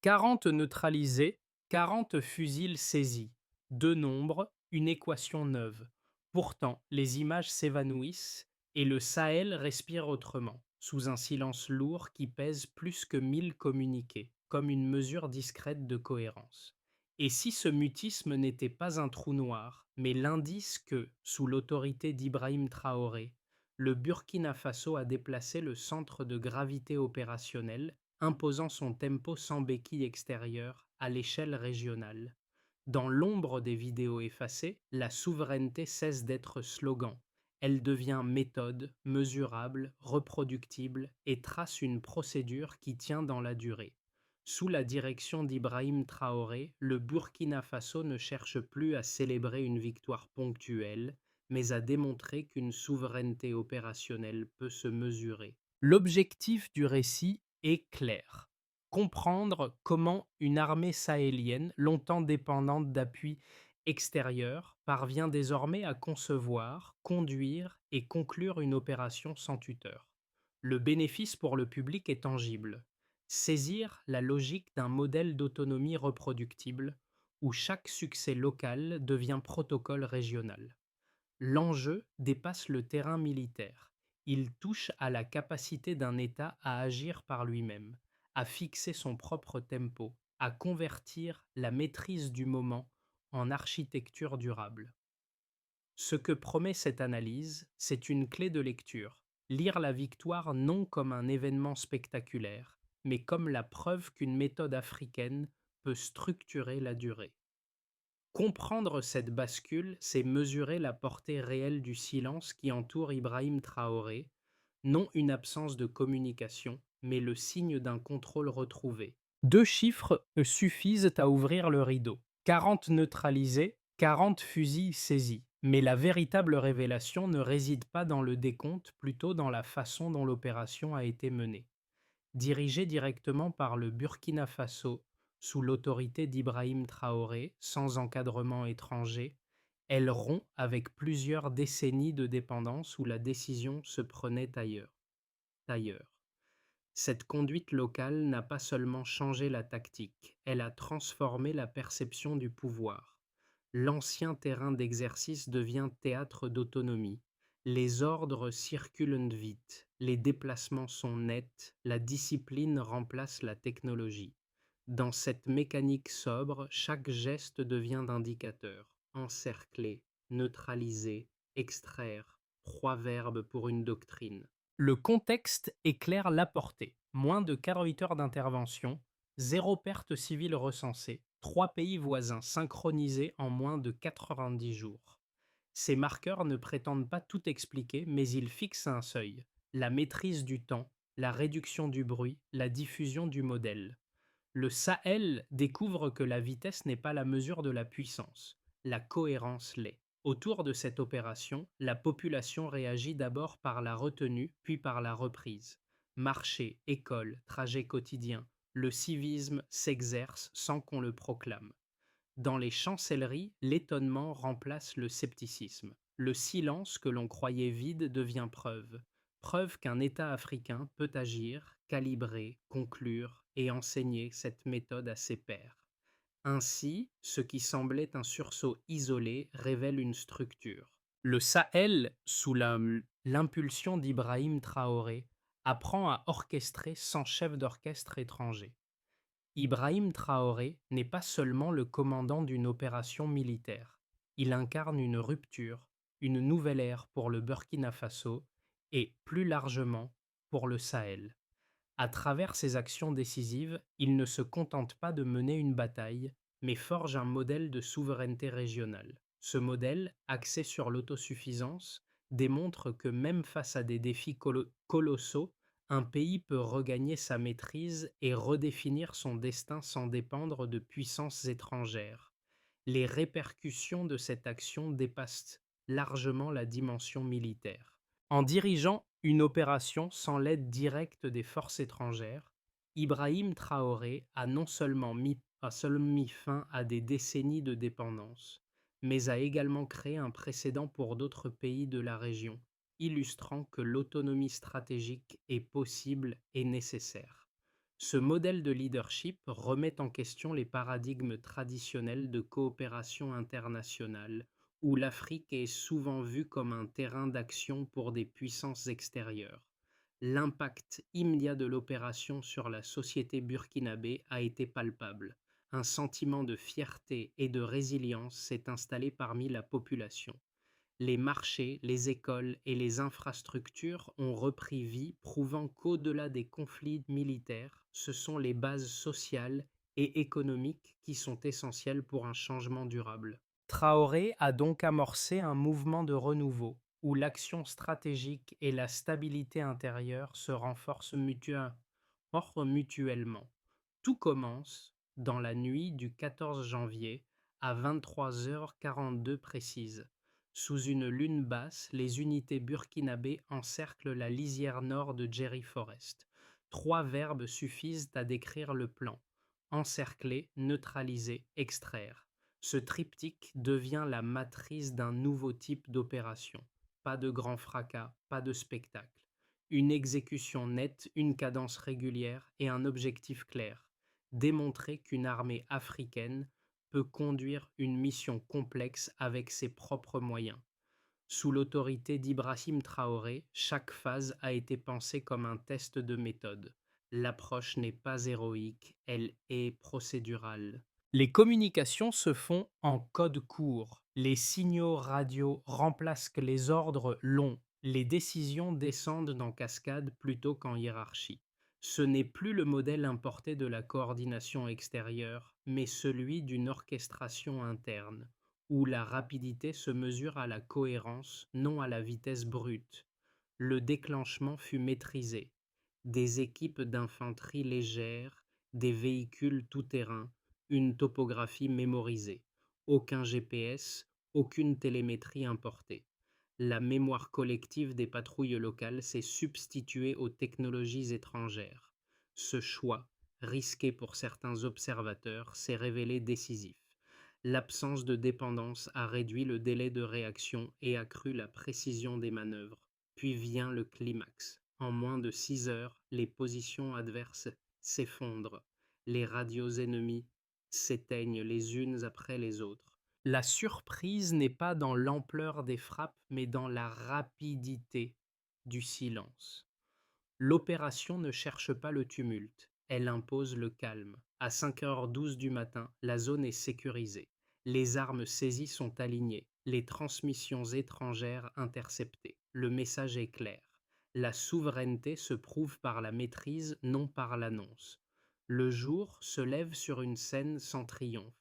40 neutralisés, 40 fusils saisis. Deux nombres, une équation neuve. Pourtant, les images s'évanouissent et le Sahel respire autrement, sous un silence lourd qui pèse plus que 1000 communiqués, comme une mesure discrète de cohérence. Et si ce mutisme n'était pas un trou noir, mais l'indice que, sous l'autorité d'Ibrahim Traoré, le Burkina Faso a déplacé le centre de gravité opérationnel, imposant son tempo sans béquille extérieure à l'échelle régionale. Dans l'ombre des vidéos effacées, la souveraineté cesse d'être slogan. Elle devient méthode, mesurable, reproductible et trace une procédure qui tient dans la durée. Sous la direction d'Ibrahim Traoré, le Burkina Faso ne cherche plus à célébrer une victoire ponctuelle, mais à démontrer qu'une souveraineté opérationnelle peut se mesurer. L'objectif du récit est clair. Comprendre comment une armée sahélienne, longtemps dépendante d'appuis extérieurs, parvient désormais à concevoir, conduire et conclure une opération sans tuteur. Le bénéfice pour le public est tangible. Saisir la logique d'un modèle d'autonomie reproductible où chaque succès local devient protocole régional. L'enjeu dépasse le terrain militaire. Il touche à la capacité d'un État à agir par lui-même, à fixer son propre tempo, à convertir la maîtrise du moment en architecture durable. Ce que promet cette analyse, c'est une clé de lecture. Lire la victoire non comme un événement spectaculaire, mais comme la preuve qu'une méthode africaine peut structurer la durée. Comprendre cette bascule, c'est mesurer la portée réelle du silence qui entoure Ibrahim Traoré, non une absence de communication, mais le signe d'un contrôle retrouvé. Deux chiffres suffisent à ouvrir le rideau. 40 neutralisés, 40 fusils saisis. Mais la véritable révélation ne réside pas dans le décompte, plutôt dans la façon dont l'opération a été menée. Dirigée directement par le Burkina Faso sous l'autorité d'Ibrahim Traoré, sans encadrement étranger, elle rompt avec plusieurs décennies de dépendance où la décision se prenait ailleurs. Cette conduite locale n'a pas seulement changé la tactique, elle a transformé la perception du pouvoir. L'ancien terrain d'exercice devient théâtre d'autonomie. Les ordres circulent vite, les déplacements sont nets, la discipline remplace la technologie. Dans cette mécanique sobre, chaque geste devient d'indicateur. Encercler, neutraliser, extraire, trois verbes pour une doctrine. Le contexte éclaire la portée. Moins de 48 heures d'intervention, zéro perte civile recensée, trois pays voisins synchronisés en moins de 90 jours. Ces marqueurs ne prétendent pas tout expliquer, mais ils fixent un seuil. La maîtrise du temps, la réduction du bruit, la diffusion du modèle. Le Sahel découvre que la vitesse n'est pas la mesure de la puissance, la cohérence l'est. Autour de cette opération, la population réagit d'abord par la retenue, puis par la reprise. Marché, école, trajet quotidien, le civisme s'exerce sans qu'on le proclame. Dans les chancelleries, l'étonnement remplace le scepticisme. Le silence que l'on croyait vide devient preuve. Preuve qu'un État africain peut agir, calibrer, conclure et enseigner cette méthode à ses pairs. Ainsi, ce qui semblait un sursaut isolé révèle une structure. Le Sahel, sous l'impulsion d'Ibrahim Traoré, apprend à orchestrer sans chef d'orchestre étranger. Ibrahim Traoré n'est pas seulement le commandant d'une opération militaire. Il incarne une rupture, une nouvelle ère pour le Burkina Faso et, plus largement, pour le Sahel. À travers ses actions décisives, il ne se contente pas de mener une bataille, mais forge un modèle de souveraineté régionale. Ce modèle, axé sur l'autosuffisance, démontre que même face à des défis colossaux, un pays peut regagner sa maîtrise et redéfinir son destin sans dépendre de puissances étrangères. Les répercussions de cette action dépassent largement la dimension militaire. En dirigeant une opération sans l'aide directe des forces étrangères, Ibrahim Traoré a non seulement mis fin à des décennies de dépendance, mais a également créé un précédent pour d'autres pays de la région, illustrant que l'autonomie stratégique est possible et nécessaire. Ce modèle de leadership remet en question les paradigmes traditionnels de coopération internationale, où l'Afrique est souvent vue comme un terrain d'action pour des puissances extérieures. L'impact immédiat de l'opération sur la société burkinabé a été palpable. Un sentiment de fierté et de résilience s'est installé parmi la population. Les marchés, les écoles et les infrastructures ont repris vie, prouvant qu'au-delà des conflits militaires, ce sont les bases sociales et économiques qui sont essentielles pour un changement durable. Traoré a donc amorcé un mouvement de renouveau où l'action stratégique et la stabilité intérieure se renforcent mutuellement. Tout commence dans la nuit du 14 janvier à 23h42 précise. Sous une lune basse, les unités burkinabées encerclent la lisière nord de Jerry Forest. Trois verbes suffisent à décrire le plan: encercler, neutraliser, extraire. Ce triptyque devient la matrice d'un nouveau type d'opération. Pas de grand fracas, pas de spectacle. Une exécution nette, une cadence régulière et un objectif clair: démontrer qu'une armée africaine peut conduire une mission complexe avec ses propres moyens. Sous l'autorité d'Ibrahim Traoré, chaque phase a été pensée comme un test de méthode. L'approche n'est pas héroïque, elle est procédurale. Les communications se font en code court. Les signaux radio remplacent les ordres longs. Les décisions descendent en cascade plutôt qu'en hiérarchie. Ce n'est plus le modèle importé de la coordination extérieure, mais celui d'une orchestration interne, où la rapidité se mesure à la cohérence, non à la vitesse brute. Le déclenchement fut maîtrisé. Des équipes d'infanterie légère, des véhicules tout-terrain, une topographie mémorisée. Aucun GPS, aucune télémétrie importée. La mémoire collective des patrouilles locales s'est substituée aux technologies étrangères. Ce choix, risqué pour certains observateurs, s'est révélé décisif. L'absence de dépendance a réduit le délai de réaction et accru la précision des manœuvres. Puis vient le climax. En moins de 6 heures, les positions adverses s'effondrent. Les radios ennemies s'éteignent les unes après les autres. La surprise n'est pas dans l'ampleur des frappes, mais dans la rapidité du silence. L'opération ne cherche pas le tumulte, elle impose le calme. À 5h12 du matin, la zone est sécurisée. Les armes saisies sont alignées, les transmissions étrangères interceptées. Le message est clair. La souveraineté se prouve par la maîtrise, non par l'annonce. Le jour se lève sur une scène sans triomphe.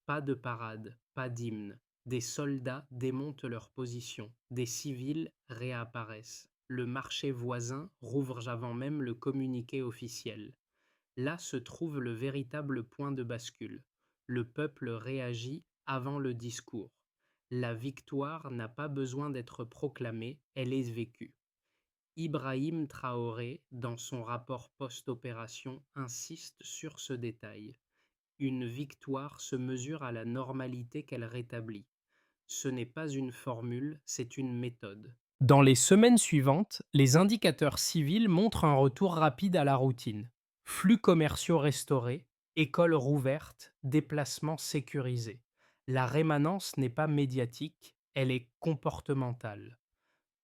Pas de parade, pas d'hymne. Des soldats démontent leur position, des civils réapparaissent. Le marché voisin rouvre avant même le communiqué officiel. Là se trouve le véritable point de bascule. Le peuple réagit avant le discours. La victoire n'a pas besoin d'être proclamée, elle est vécue. Ibrahim Traoré, dans son rapport post-opération, insiste sur ce détail. Une victoire se mesure à la normalité qu'elle rétablit. Ce n'est pas une formule, c'est une méthode. Dans les semaines suivantes, les indicateurs civils montrent un retour rapide à la routine. Flux commerciaux restaurés, écoles rouvertes, déplacements sécurisés. La rémanence n'est pas médiatique, elle est comportementale.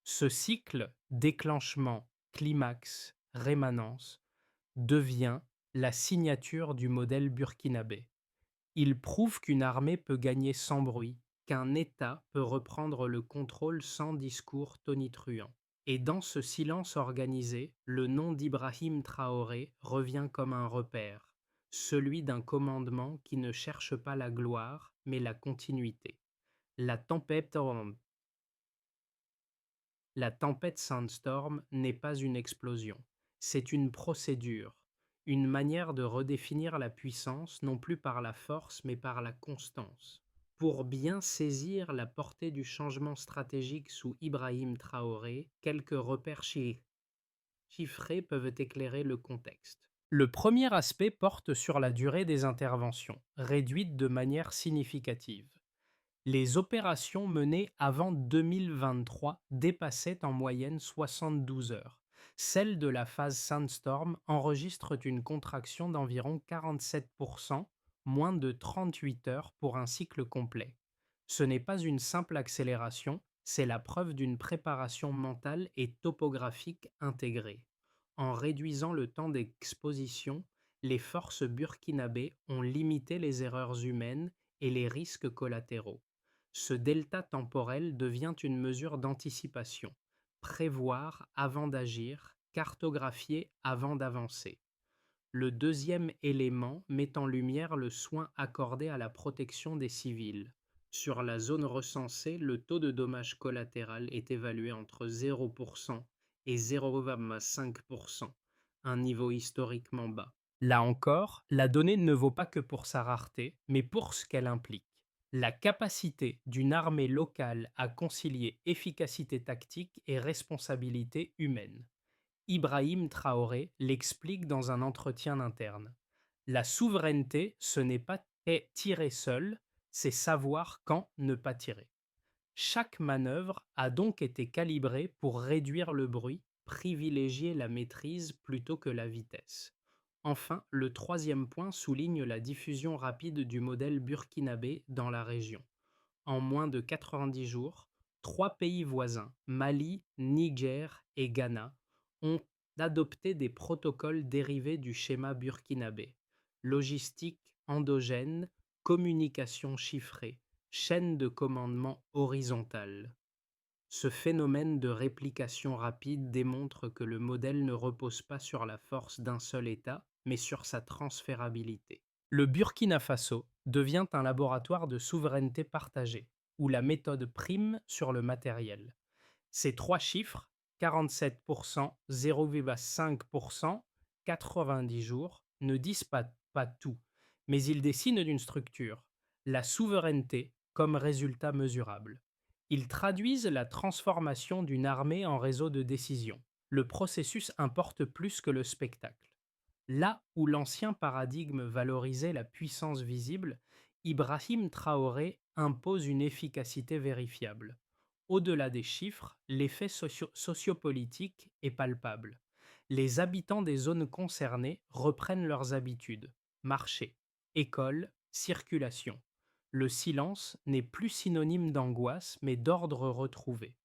Ce cycle, déclenchement, climax, rémanence, devient la signature du modèle burkinabé. Il prouve qu'une armée peut gagner sans bruit, qu'un État peut reprendre le contrôle sans discours tonitruant. Et dans ce silence organisé, le nom d'Ibrahim Traoré revient comme un repère, celui d'un commandement qui ne cherche pas la gloire, mais la continuité. La tempête, la tempête Sandstorm n'est pas une explosion, c'est une procédure, une manière de redéfinir la puissance non plus par la force mais par la constance. Pour bien saisir la portée du changement stratégique sous Ibrahim Traoré, quelques repères chiffrés peuvent éclairer le contexte. Le premier aspect porte sur la durée des interventions, réduite de manière significative. Les opérations menées avant 2023 dépassaient en moyenne 72 heures. Celles de la phase Sandstorm enregistrent une contraction d'environ 47%, moins de 38 heures pour un cycle complet. Ce n'est pas une simple accélération, c'est la preuve d'une préparation mentale et topographique intégrée. En réduisant le temps d'exposition, les forces burkinabées ont limité les erreurs humaines et les risques collatéraux. Ce delta temporel devient une mesure d'anticipation. Prévoir avant d'agir, cartographier avant d'avancer. Le deuxième élément met en lumière le soin accordé à la protection des civils. Sur la zone recensée, le taux de dommage collatéral est évalué entre 0% et 0,5%, un niveau historiquement bas. Là encore, la donnée ne vaut pas que pour sa rareté, mais pour ce qu'elle implique. La capacité d'une armée locale à concilier efficacité tactique et responsabilité humaine. Ibrahim Traoré l'explique dans un entretien interne. La souveraineté, ce n'est pas tirer seul, c'est savoir quand ne pas tirer. Chaque manœuvre a donc été calibrée pour réduire le bruit, privilégier la maîtrise plutôt que la vitesse. Enfin, le troisième point souligne la diffusion rapide du modèle burkinabé dans la région. En moins de 90 jours, 3 pays voisins, Mali, Niger et Ghana, ont adopté des protocoles dérivés du schéma burkinabé. Logistique endogène, communication chiffrée, chaîne de commandement horizontale. Ce phénomène de réplication rapide démontre que le modèle ne repose pas sur la force d'un seul État, mais sur sa transférabilité. Le Burkina Faso devient un laboratoire de souveraineté partagée, où la méthode prime sur le matériel. Ces trois chiffres, 47%, 0,5%, 90 jours, ne disent pas tout, mais ils dessinent une structure, la souveraineté comme résultat mesurable. Ils traduisent la transformation d'une armée en réseau de décision. Le processus importe plus que le spectacle. Là où l'ancien paradigme valorisait la puissance visible, Ibrahim Traoré impose une efficacité vérifiable. Au-delà des chiffres, l'effet sociopolitique est palpable. Les habitants des zones concernées reprennent leurs habitudes, marché, école, circulation. Le silence n'est plus synonyme d'angoisse, mais d'ordre retrouvé.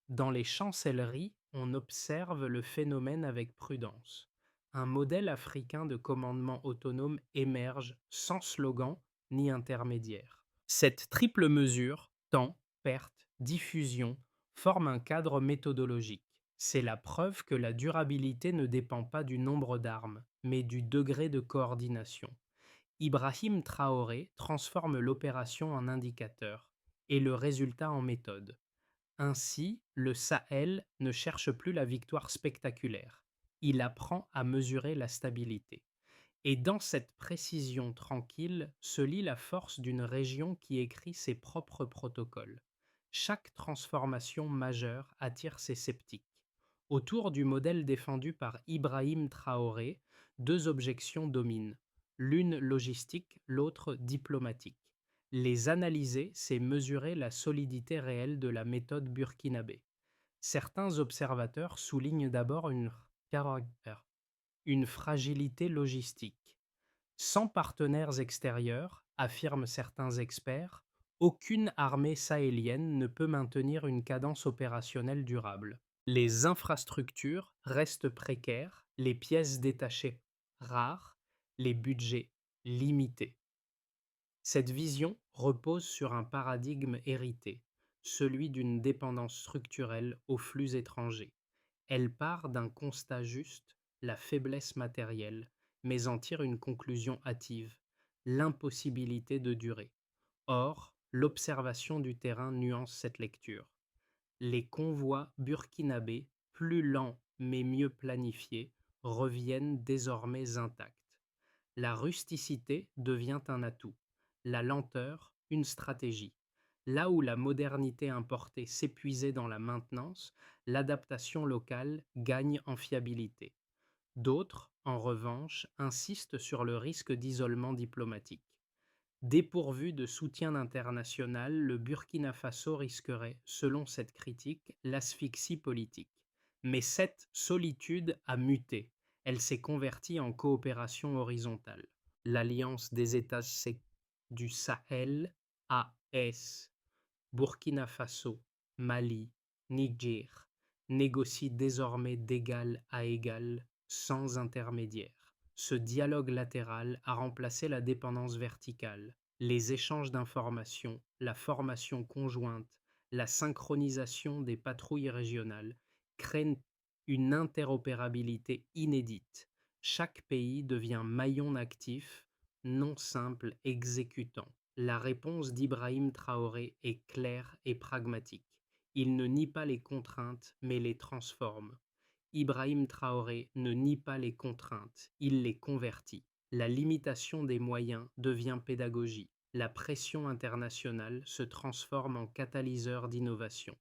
Dans les chancelleries, on observe le phénomène avec prudence. Un modèle africain de commandement autonome émerge sans slogan ni intermédiaire. Cette triple mesure, temps, perte, diffusion, forme un cadre méthodologique. C'est la preuve que la durabilité ne dépend pas du nombre d'armes, mais du degré de coordination. Ibrahim Traoré transforme l'opération en indicateur et le résultat en méthode. Ainsi, le Sahel ne cherche plus la victoire spectaculaire, il apprend à mesurer la stabilité. Et dans cette précision tranquille se lie la force d'une région qui écrit ses propres protocoles. Chaque transformation majeure attire ses sceptiques. Autour du modèle défendu par Ibrahim Traoré, deux objections dominent, l'une logistique, l'autre diplomatique. Les analyser, c'est mesurer la solidité réelle de la méthode burkinabé. Certains observateurs soulignent d'abord une fragilité logistique. Sans partenaires extérieurs, affirment certains experts, aucune armée sahélienne ne peut maintenir une cadence opérationnelle durable. Les infrastructures restent précaires, les pièces détachées rares, les budgets limités. Cette vision repose sur un paradigme hérité, celui d'une dépendance structurelle aux flux étrangers. Elle part d'un constat juste, la faiblesse matérielle, mais en tire une conclusion hâtive, l'impossibilité de durer. Or, l'observation du terrain nuance cette lecture. Les convois burkinabés, plus lents mais mieux planifiés, reviennent désormais intacts. La rusticité devient un atout, la lenteur une stratégie. Là où la modernité importée s'épuisait dans la maintenance, l'adaptation locale gagne en fiabilité. D'autres, en revanche, insistent sur le risque d'isolement diplomatique. Dépourvu de soutien international, le Burkina Faso risquerait, selon cette critique, l'asphyxie politique. Mais cette solitude a muté. Elle s'est convertie en coopération horizontale. L'Alliance des États du Sahel, AES, Burkina Faso, Mali, Niger, négocie désormais d'égal à égal, sans intermédiaire. Ce dialogue latéral a remplacé la dépendance verticale. Les échanges d'informations, la formation conjointe, la synchronisation des patrouilles régionales créent une interopérabilité inédite. Chaque pays devient maillon actif, non simple exécutant. La réponse d'Ibrahim Traoré est claire et pragmatique. Il ne nie pas les contraintes, mais les transforme. Ibrahim Traoré ne nie pas les contraintes, il les convertit. La limitation des moyens devient pédagogie. La pression internationale se transforme en catalyseur d'innovation.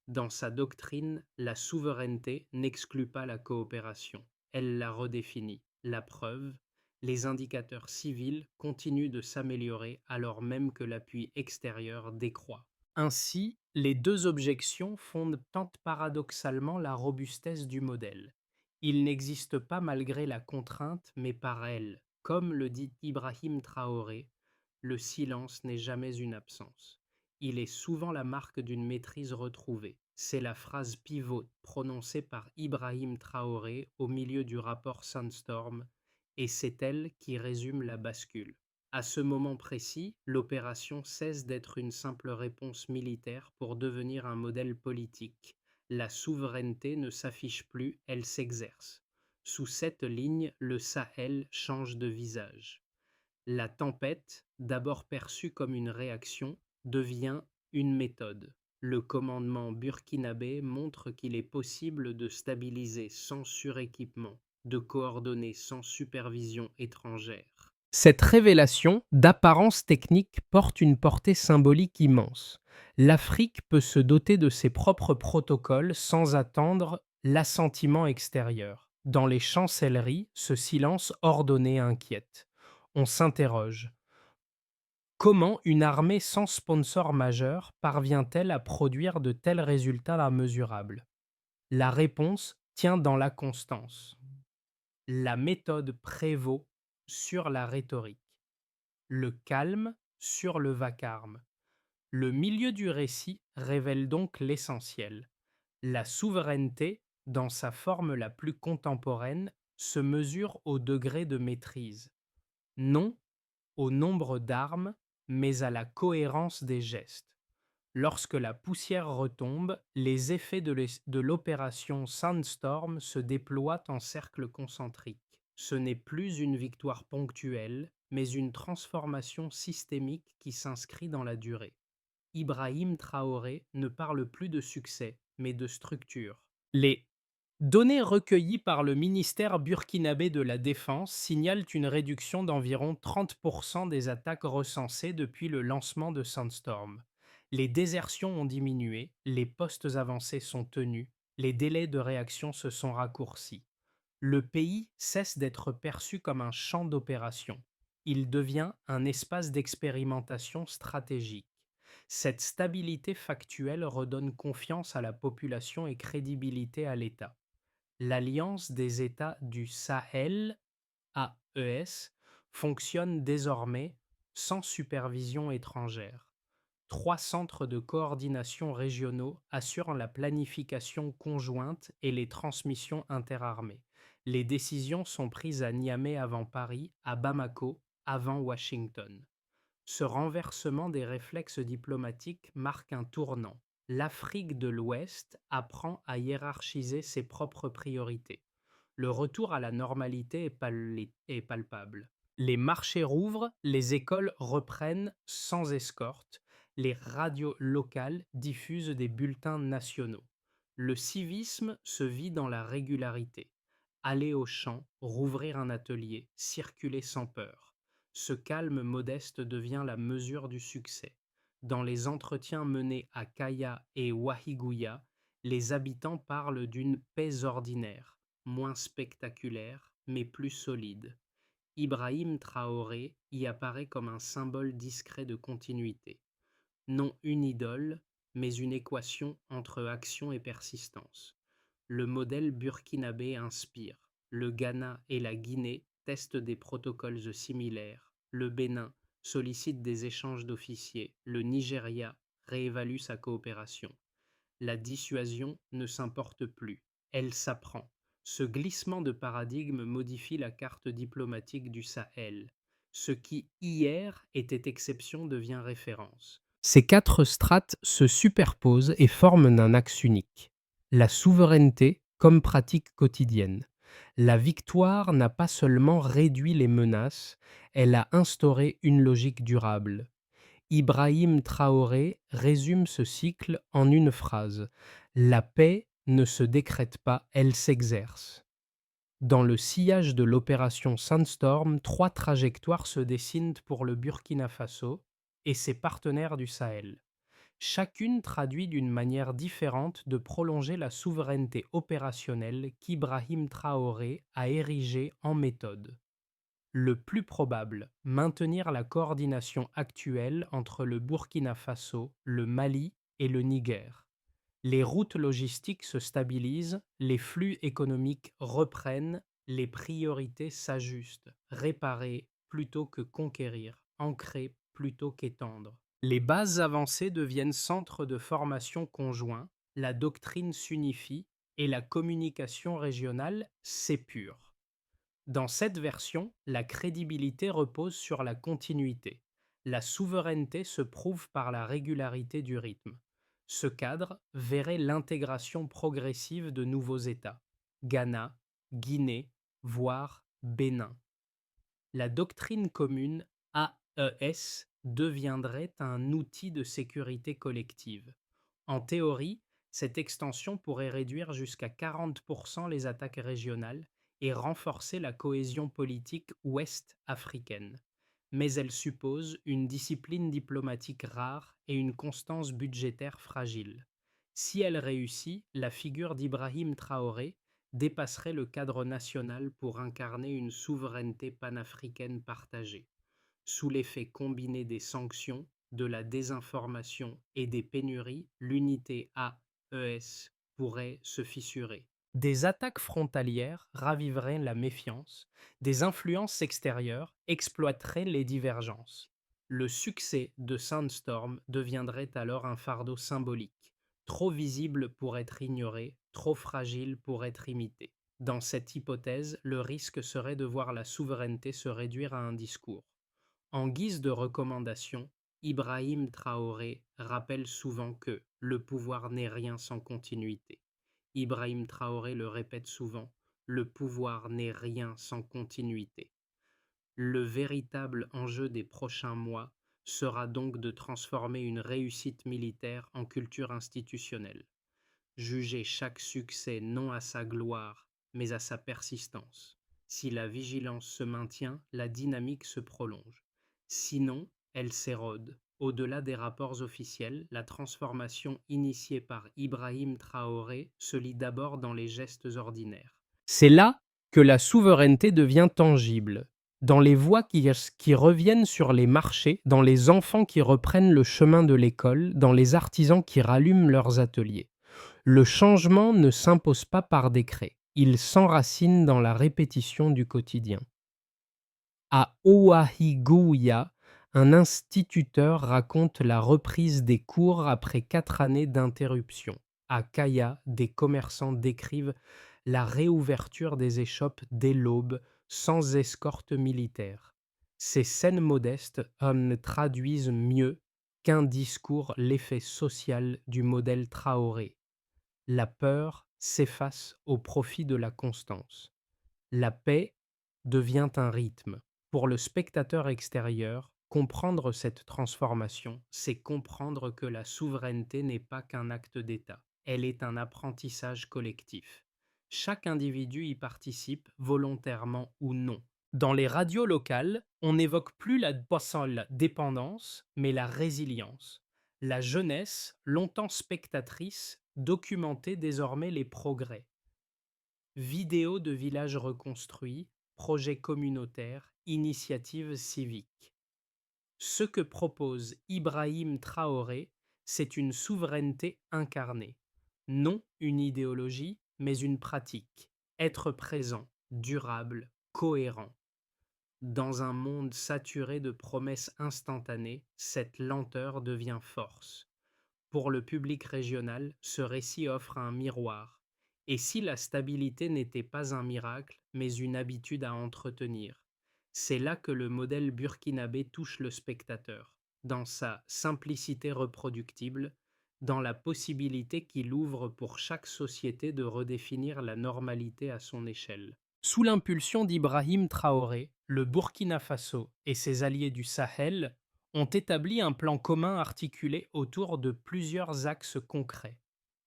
Dans sa doctrine, la souveraineté n'exclut pas la coopération, elle la redéfinit. La preuve, les indicateurs civils continuent de s'améliorer alors même que l'appui extérieur décroît. Ainsi, les deux objections fondent tant paradoxalement la robustesse du modèle. Il n'existe pas malgré la contrainte, mais par elle. Comme le dit Ibrahim Traoré, le silence n'est jamais une absence. Il est souvent la marque d'une maîtrise retrouvée. C'est la phrase pivot prononcée par Ibrahim Traoré au milieu du rapport Sandstorm, et c'est elle qui résume la bascule. À ce moment précis, l'opération cesse d'être une simple réponse militaire pour devenir un modèle politique. La souveraineté ne s'affiche plus, elle s'exerce. Sous cette ligne, le Sahel change de visage. La tempête, d'abord perçue comme une réaction, devient une méthode. Le commandement burkinabé montre qu'il est possible de stabiliser sans suréquipement, de coordonner sans supervision étrangère. Cette révélation, d'apparence technique, porte une portée symbolique immense. L'Afrique peut se doter de ses propres protocoles sans attendre l'assentiment extérieur. Dans les chancelleries, ce silence ordonné inquiète. On s'interroge. Comment une armée sans sponsor majeur parvient-elle à produire de tels résultats immesurables? La réponse tient dans la constance. La méthode prévaut sur la rhétorique, le calme sur le vacarme. Le milieu du récit révèle donc l'essentiel. La souveraineté, dans sa forme la plus contemporaine, se mesure au degré de maîtrise. Non au nombre d'armes, mais à la cohérence des gestes. Lorsque la poussière retombe, les effets de l'opération Sandstorm se déploient en cercle concentrique. Ce n'est plus une victoire ponctuelle, mais une transformation systémique qui s'inscrit dans la durée. Ibrahim Traoré ne parle plus de succès, mais de structure. Les données recueillies par le ministère burkinabé de la Défense signalent une réduction d'environ 30% des attaques recensées depuis le lancement de Sandstorm. Les désertions ont diminué, les postes avancés sont tenus, les délais de réaction se sont raccourcis. Le pays cesse d'être perçu comme un champ d'opération. Il devient un espace d'expérimentation stratégique. Cette stabilité factuelle redonne confiance à la population et crédibilité à l'État. L'Alliance des États du Sahel, AES, fonctionne désormais sans supervision étrangère. Trois centres de coordination régionaux assurent la planification conjointe et les transmissions interarmées. Les décisions sont prises à Niamey avant Paris, à Bamako avant Washington. Ce renversement des réflexes diplomatiques marque un tournant. L'Afrique de l'Ouest apprend à hiérarchiser ses propres priorités. Le retour à la normalité est palpable. Les marchés rouvrent, les écoles reprennent sans escorte, les radios locales diffusent des bulletins nationaux. Le civisme se vit dans la régularité. Aller au champ, rouvrir un atelier, circuler sans peur. Ce calme modeste devient la mesure du succès. Dans les entretiens menés à Kaya et Wahigouya, les habitants parlent d'une paix ordinaire, moins spectaculaire, mais plus solide. Ibrahim Traoré y apparaît comme un symbole discret de continuité. Non une idole, mais une équation entre action et persistance. Le modèle burkinabé inspire. Le Ghana et la Guinée testent des protocoles similaires. Le Bénin sollicite des échanges d'officiers. Le Nigeria réévalue sa coopération. La dissuasion ne s'importe plus, elle s'apprend. Ce glissement de paradigme modifie la carte diplomatique du Sahel. Ce qui hier était exception devient référence. Ces quatre strates se superposent et forment un axe unique. La souveraineté comme pratique quotidienne. La victoire n'a pas seulement réduit les menaces, elle a instauré une logique durable. Ibrahim Traoré résume ce cycle en une phrase: la paix ne se décrète pas, elle s'exerce. Dans le sillage de l'opération Sandstorm, trois trajectoires se dessinent pour le Burkina Faso et ses partenaires du Sahel. Chacune traduit d'une manière différente de prolonger la souveraineté opérationnelle qu'Ibrahim Traoré a érigée en méthode. Le plus probable, maintenir la coordination actuelle entre le Burkina Faso, le Mali et le Niger. Les routes logistiques se stabilisent, les flux économiques reprennent, les priorités s'ajustent. Réparer plutôt que conquérir, ancrer plutôt qu'étendre. Les bases avancées deviennent centres de formation conjoints, la doctrine s'unifie et la communication régionale s'épure. Dans cette version, la crédibilité repose sur la continuité. La souveraineté se prouve par la régularité du rythme. Ce cadre verrait l'intégration progressive de nouveaux États, Ghana, Guinée, voire Bénin. La doctrine commune AES deviendrait un outil de sécurité collective. En théorie, cette extension pourrait réduire jusqu'à 40% les attaques régionales et renforcer la cohésion politique ouest-africaine. Mais elle suppose une discipline diplomatique rare et une constance budgétaire fragile. Si elle réussit, la figure d'Ibrahim Traoré dépasserait le cadre national pour incarner une souveraineté panafricaine partagée. Sous l'effet combiné des sanctions, de la désinformation et des pénuries, l'unité AES pourrait se fissurer. Des attaques frontalières raviveraient la méfiance, des influences extérieures exploiteraient les divergences. Le succès de Sandstorm deviendrait alors un fardeau symbolique, trop visible pour être ignoré, trop fragile pour être imité. Dans cette hypothèse, le risque serait de voir la souveraineté se réduire à un discours. En guise de recommandation, Ibrahim Traoré rappelle souvent que le pouvoir n'est rien sans continuité. Ibrahim Traoré le répète souvent, le pouvoir n'est rien sans continuité. Le véritable enjeu des prochains mois sera donc de transformer une réussite militaire en culture institutionnelle. Juger chaque succès non à sa gloire, mais à sa persistance. Si la vigilance se maintient, la dynamique se prolonge. Sinon, elle s'érode. Au-delà des rapports officiels, la transformation initiée par Ibrahim Traoré se lit d'abord dans les gestes ordinaires. C'est là que la souveraineté devient tangible, dans les voix qui reviennent sur les marchés, dans les enfants qui reprennent le chemin de l'école, dans les artisans qui rallument leurs ateliers. Le changement ne s'impose pas par décret, il s'enracine dans la répétition du quotidien. À Oahigouya, un instituteur raconte la reprise des cours après 4 années d'interruption. À Kaya, des commerçants décrivent la réouverture des échoppes dès l'aube, sans escorte militaire. Ces scènes modestes traduisent mieux qu'un discours l'effet social du modèle Traoré. La peur s'efface au profit de la constance. La paix devient un rythme. Pour le spectateur extérieur, comprendre cette transformation, c'est comprendre que la souveraineté n'est pas qu'un acte d'État, elle est un apprentissage collectif. Chaque individu y participe, volontairement ou non. Dans les radios locales, on n'évoque plus la seule dépendance, mais la résilience. La jeunesse, longtemps spectatrice, documentait désormais les progrès. Vidéos de villages reconstruits, projets communautaires, initiatives civiques. Ce que propose Ibrahim Traoré, c'est une souveraineté incarnée. Non une idéologie, mais une pratique. Être présent, durable, cohérent. Dans un monde saturé de promesses instantanées, cette lenteur devient force. Pour le public régional, ce récit offre un miroir. Et si la stabilité n'était pas un miracle, mais une habitude à entretenir? C'est là que le modèle burkinabé touche le spectateur, dans sa simplicité reproductible, dans la possibilité qu'il ouvre pour chaque société de redéfinir la normalité à son échelle. Sous l'impulsion d'Ibrahim Traoré, le Burkina Faso et ses alliés du Sahel ont établi un plan commun articulé autour de plusieurs axes concrets.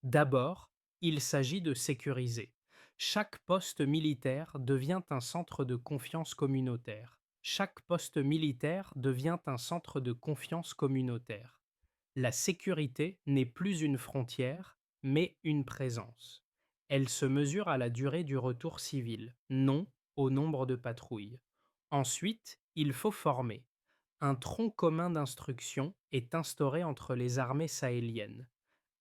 D'abord, il s'agit de sécuriser. Chaque poste militaire devient un centre de confiance communautaire. Chaque poste militaire devient un centre de confiance communautaire. La sécurité n'est plus une frontière, mais une présence. Elle se mesure à la durée du retour civil, non au nombre de patrouilles. Ensuite, il faut former. Un tronc commun d'instruction est instauré entre les armées sahéliennes.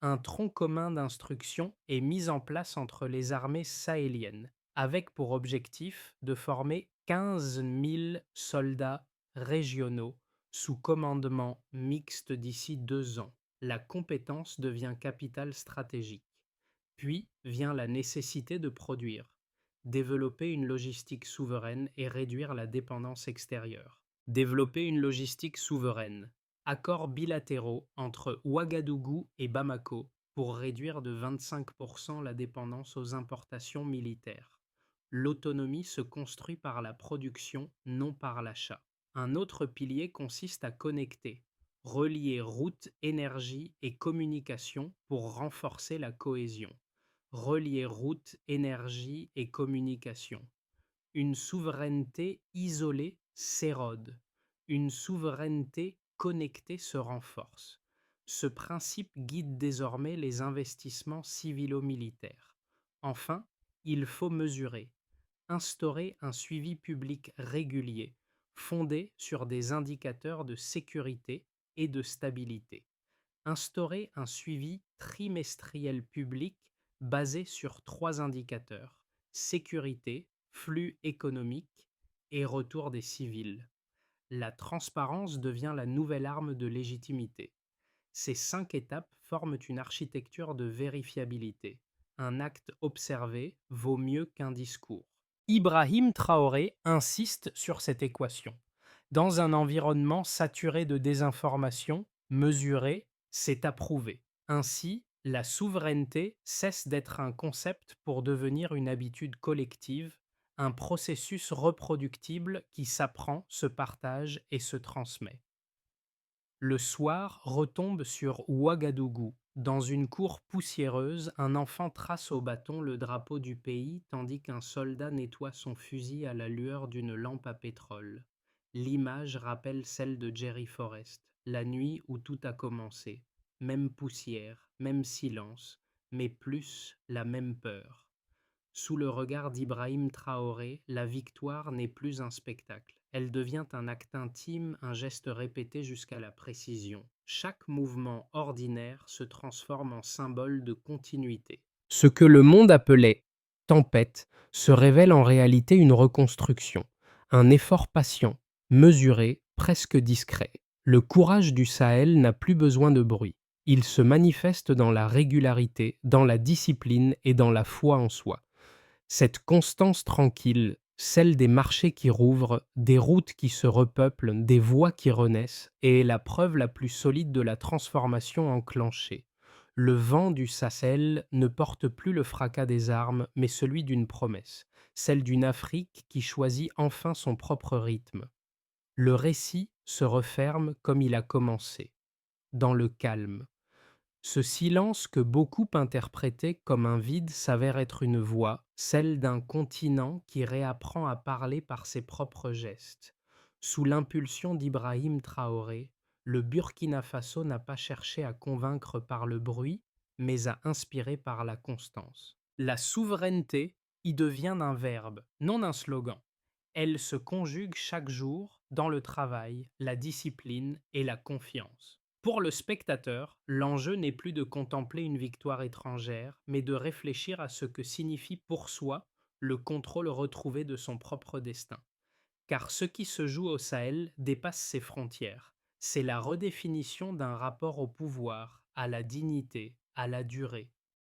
Un tronc commun d'instruction est mis en place entre les armées sahéliennes, avec pour objectif de former 15 000 soldats régionaux sous commandement mixte d'ici 2 ans. La compétence devient capitale stratégique. Puis vient la nécessité de produire, développer une logistique souveraine et réduire la dépendance extérieure. Développer une logistique souveraine. Accords bilatéraux entre Ouagadougou et Bamako pour réduire de 25% la dépendance aux importations militaires. L'autonomie se construit par la production, non par l'achat. Un autre pilier consiste à connecter, relier routes, énergie et communication pour renforcer la cohésion. Relier routes, énergie et communication. Une souveraineté isolée s'érode. Une souveraineté connectée se renforce. Ce principe guide désormais les investissements civilo-militaires. Enfin, il faut mesurer, instaurer un suivi public régulier, fondé sur des indicateurs de sécurité et de stabilité. Instaurer un suivi trimestriel public basé sur 3 indicateurs: sécurité, flux économique et retour des civils. La transparence devient la nouvelle arme de légitimité. Ces 5 étapes forment une architecture de vérifiabilité. Un acte observé vaut mieux qu'un discours. Ibrahim Traoré insiste sur cette équation. Dans un environnement saturé de désinformation, mesurer, c'est approuver. Ainsi, la souveraineté cesse d'être un concept pour devenir une habitude collective, un processus reproductible qui s'apprend, se partage et se transmet. Le soir retombe sur Ouagadougou. Dans une cour poussiéreuse, un enfant trace au bâton le drapeau du pays tandis qu'un soldat nettoie son fusil à la lueur d'une lampe à pétrole. L'image rappelle celle de Jerry Forrest, la nuit où tout a commencé. Même poussière, même silence, mais plus la même peur. Sous le regard d'Ibrahim Traoré, la victoire n'est plus un spectacle. Elle devient un acte intime, un geste répété jusqu'à la précision. Chaque mouvement ordinaire se transforme en symbole de continuité. Ce que le monde appelait tempête se révèle en réalité une reconstruction, un effort patient, mesuré, presque discret. Le courage du Sahel n'a plus besoin de bruit. Il se manifeste dans la régularité, dans la discipline et dans la foi en soi. Cette constance tranquille, celle des marchés qui rouvrent, des routes qui se repeuplent, des voies qui renaissent, est la preuve la plus solide de la transformation enclenchée. Le vent du Sahel ne porte plus le fracas des armes, mais celui d'une promesse, celle d'une Afrique qui choisit enfin son propre rythme. Le récit se referme comme il a commencé, dans le calme. Ce silence que beaucoup interprétaient comme un vide s'avère être une voix, celle d'un continent qui réapprend à parler par ses propres gestes. Sous l'impulsion d'Ibrahim Traoré, le Burkina Faso n'a pas cherché à convaincre par le bruit, mais à inspirer par la constance. La souveraineté y devient un verbe, non un slogan. Elle se conjugue chaque jour dans le travail, la discipline et la confiance. Pour le spectateur, l'enjeu n'est plus de contempler une victoire étrangère, mais de réfléchir à ce que signifie pour soi le contrôle retrouvé de son propre destin. Car ce qui se joue au Sahel dépasse ses frontières. C'est la redéfinition d'un rapport au pouvoir, à la dignité, à la durée.